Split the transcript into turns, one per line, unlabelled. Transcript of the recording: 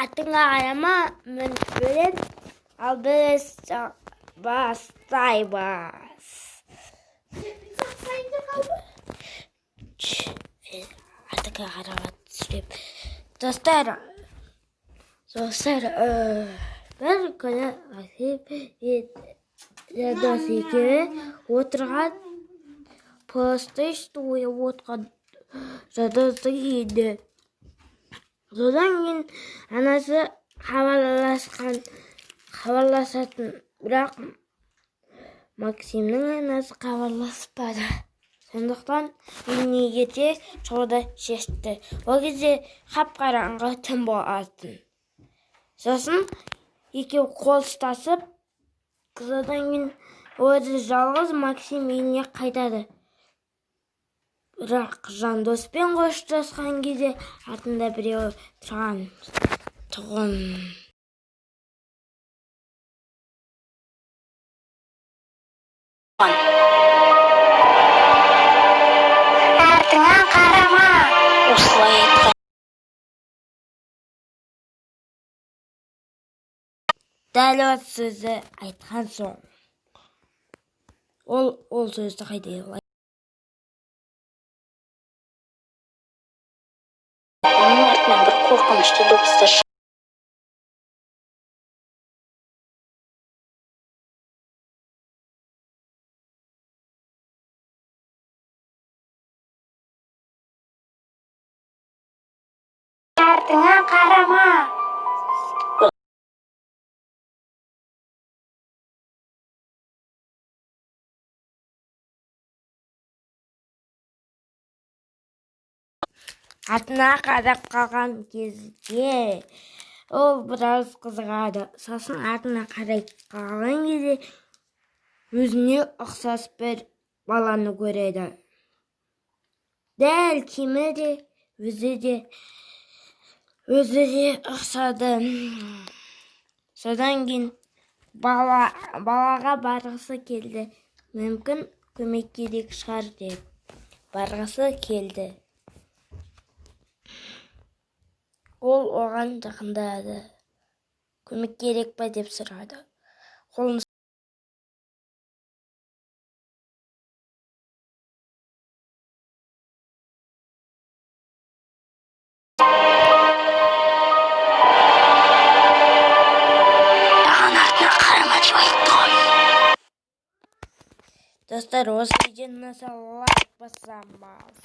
атыңа қарама, бөлен, ал біз бастаймыз. Атыңа қарама түсірем. Достар, бір күні дос екеуі отырған PlayStation ойнап отқан жадостың үйінде. Содан кейін анасы хабарласатын, бірақ Максимнің анасы хабарласпады. Сондықтан үйіне ерте шығуды шешті. Ол кезде қап-қараңғы түн болатын. Сосын екеуі қол ұстасып, содан кейін өзі жалғыз Максим үйіне қайтады. Бірақ жандоспен қоштасқан кезде артында біреу тұрған тұғын. Артыңа қарама. Осылай айтқан. Дәл осы сөзді айтқан соң, ол сөзді қайда олай? Оның артынан бір қорқынышты дыбыстар шықты. Артыңа қарама. Артына қарап қалған кезде ол біраз қызығады. Сосын артына қарай қалған кезде өзіне ұқсас бір баланы көреді. Дәл киімі де, өзі де ұқсады. Содан кейін балаға барғысы келді. Мүмкін көмек керек шығар деп барғысы келді. Ол оған жақындады. Көмек керек па деп сұрады. Қолын артына қарама деп айтқан. Достар, осы видеоны лайк басамыз.